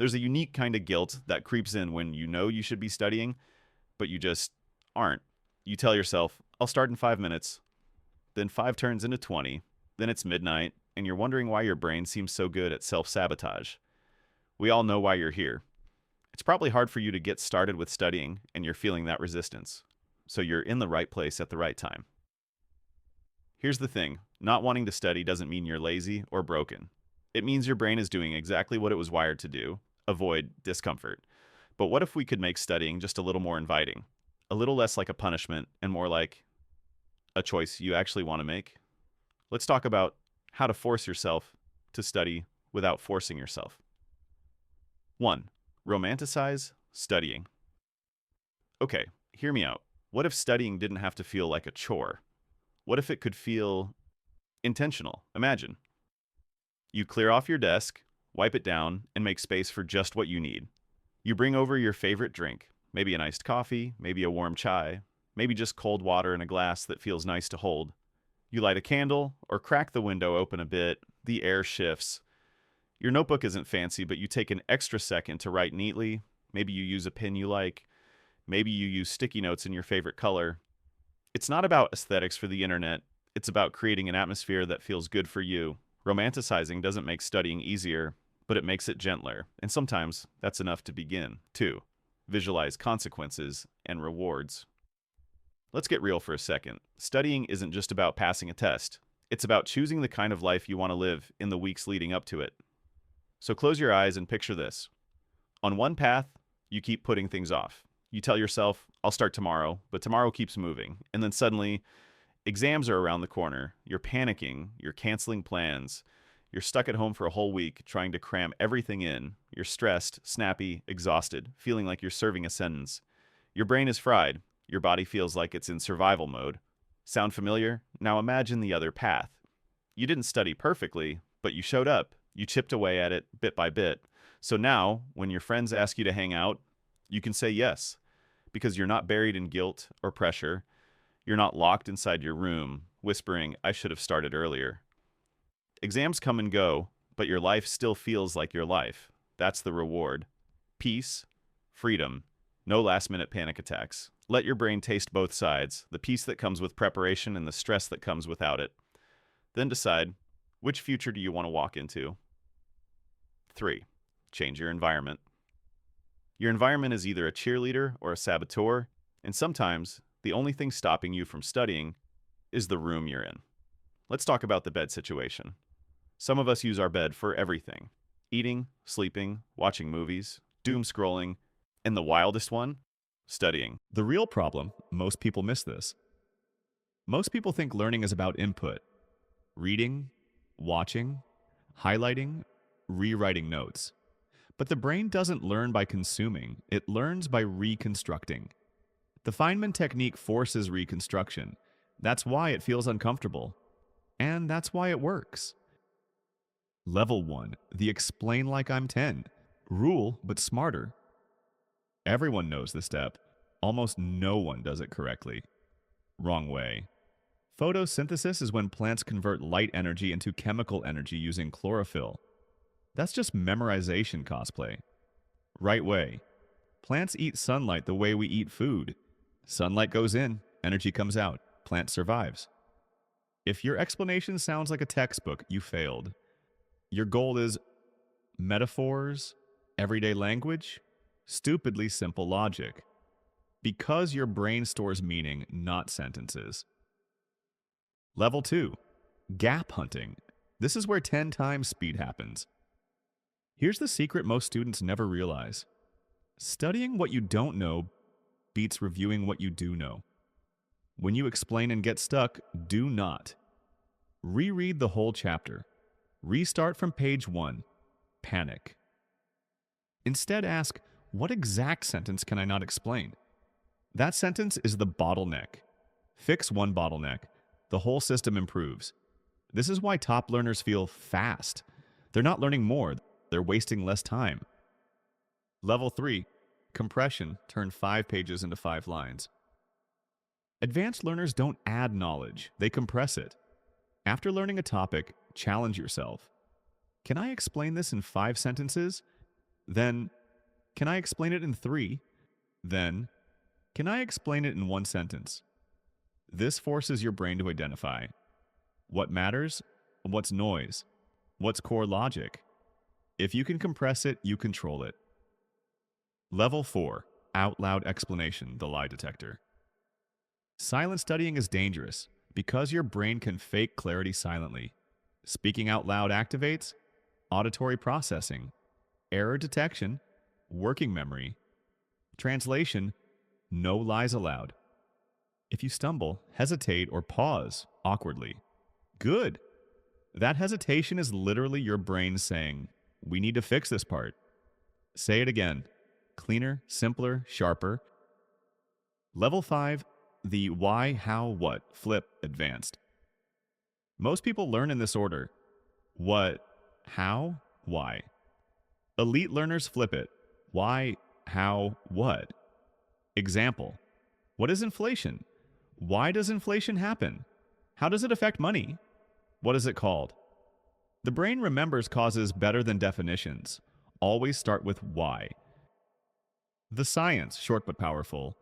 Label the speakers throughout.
Speaker 1: There's a unique kind of guilt that creeps in when you know you should be studying, but you just aren't. You tell yourself, I'll start in 5 minutes, then 5 turns into 20, then it's midnight, and you're wondering why your brain seems so good at self sabotage. We all know why you're here. It's probably hard for you to get started with studying, and you're feeling that resistance. So you're in the right place at the right time. Here's the thing, not wanting to study doesn't mean you're lazy or broken. It means your brain is doing exactly what it was wired to do: avoid discomfort. But what if we could make studying just a little more inviting? A little less like a punishment and more like a choice you actually want to make? Let's talk about how to force yourself to study without forcing yourself. 1. Romanticize studying. Okay, hear me out. What if studying didn't have to feel like a chore? What if it could feel intentional? Imagine you clear off your desk, wipe it down, and make space for just what you need. You bring over your favorite drink, maybe an iced coffee, maybe a warm chai, maybe just cold water in a glass that feels nice to hold. You light a candle or crack the window open a bit, the air shifts. Your notebook isn't fancy, but you take an extra second to write neatly. Maybe you use a pen you like. Maybe you use sticky notes in your favorite color. It's not about aesthetics for the internet. It's about creating an atmosphere that feels good for you. Romanticizing doesn't make studying easier, but it makes it gentler, and sometimes that's enough to begin. 2. Visualize consequences and rewards. Let's get real for a second. Studying isn't just about passing a test. It's about choosing the kind of life you want to live in the weeks leading up to it. So close your eyes and picture this. On one path, you keep putting things off. You tell yourself, I'll start tomorrow, but tomorrow keeps moving. And then suddenly, exams are around the corner. You're panicking. You're canceling plans. You're stuck at home for a whole week trying to cram everything in. You're stressed, snappy, exhausted, feeling like you're serving a sentence. Your brain is fried. Your body feels like it's in survival mode. Sound familiar? Now imagine the other path. You didn't study perfectly, but you showed up. You chipped away at it bit by bit. So now, when your friends ask you to hang out, you can say yes, because you're not buried in guilt or pressure. You're not locked inside your room, whispering, I should have started earlier. Exams come and go, but your life still feels like your life. That's the reward. Peace, freedom, no last-minute panic attacks. Let your brain taste both sides, the peace that comes with preparation and the stress that comes without it. Then decide, which future do you want to walk into? 3. Change your environment. Your environment is either a cheerleader or a saboteur, and sometimes the only thing stopping you from studying is the room you're in. Let's talk about the bed situation. Some of us use our bed for everything: eating, sleeping, watching movies, doom scrolling, and the wildest one, studying. The real problem, most people miss this. Most people think learning is about input: reading, watching, highlighting, rewriting notes. But the brain doesn't learn by consuming, it learns by reconstructing. The Feynman technique forces reconstruction. That's why it feels uncomfortable. And that's why it works. Level 1, the explain like I'm 10. Rule, but smarter. Everyone knows the step. Almost no one does it correctly. Wrong way. Photosynthesis is when plants convert light energy into chemical energy using chlorophyll. That's just memorization cosplay. Right way. Plants eat sunlight the way we eat food. Sunlight goes in, energy comes out, plant survives. If your explanation sounds like a textbook, you failed. Your goal is metaphors, everyday language, stupidly simple logic. Because your brain stores meaning, not sentences. Level 2, gap hunting. This is where 10 times speed happens. Here's the secret most students never realize. Studying what you don't know beats reviewing what you do know. When you explain and get stuck, do not. Reread the whole chapter. Restart from page 1. Panic. Instead ask, what exact sentence can I not explain? That sentence is the bottleneck. Fix one bottleneck. The whole system improves. This is why top learners feel fast. They're not learning more. They're wasting less time. Level 3. Compression. Turn 5 pages into 5 lines. Advanced learners don't add knowledge. They compress it. After learning a topic, challenge yourself. Can I explain this in 5 sentences? Then, can I explain it in 3? Then, can I explain it in 1 sentence? This forces your brain to identify what matters, what's noise, what's core logic. If you can compress it, you control it. Level 4, Out Loud Explanation, the lie detector. Silent studying is dangerous because your brain can fake clarity silently. Speaking out loud activates auditory processing, error detection, working memory. Translation, no lies allowed. If you stumble, hesitate, or pause awkwardly, good. That hesitation is literally your brain saying, we need to fix this part. Say it again. Cleaner, simpler, sharper. Level 5, the why, how, what, flip, advanced. Most people learn in this order. What, how, why. Elite learners flip it. Why, how, what. Example. What is inflation? Why does inflation happen? How does it affect money? What is it called? The brain remembers causes better than definitions. Always start with why. The science, short but powerful.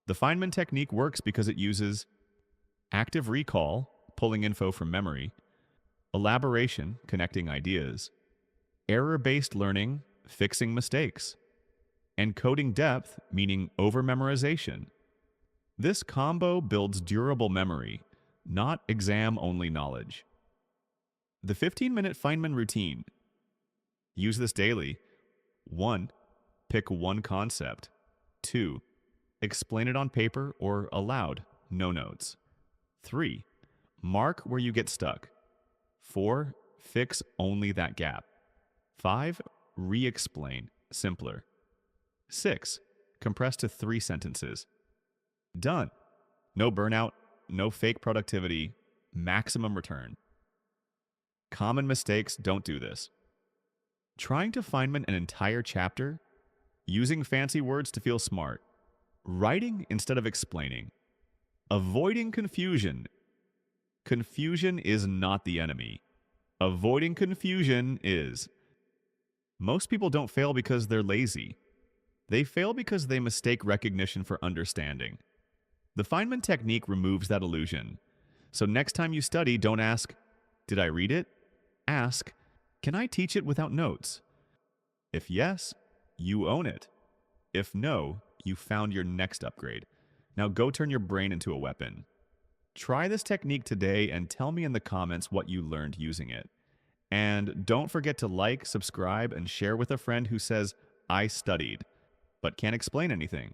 Speaker 1: The Feynman technique works because it uses active recall, pulling info from memory, elaboration, connecting ideas, error-based learning, fixing mistakes, and coding depth, meaning over-memorization. This combo builds durable memory, not exam-only knowledge. The 15-minute Feynman routine. Use this daily. 1. Pick one concept. 2. Explain it on paper or aloud, no notes. 3. Mark where you get stuck. 4. Fix only that gap. 5. Re-explain, simpler. 6. Compress to 3 sentences. Done. No burnout, no fake productivity, maximum return. Common mistakes, don't do this. Trying to Feynman an entire chapter, using fancy words to feel smart, writing instead of explaining, avoiding confusion. Confusion is not the enemy. Avoiding confusion is. Most people don't fail because they're lazy. They fail because they mistake recognition for understanding. The Feynman technique removes that illusion. So next time you study, don't ask, did I read it? Ask, can I teach it without notes? If yes, you own it. If no, you found your next upgrade. Now go turn your brain into a weapon. Try this technique today and tell me in the comments what you learned using it. And don't forget to like, subscribe, and share with a friend who says, I studied, but can't explain anything.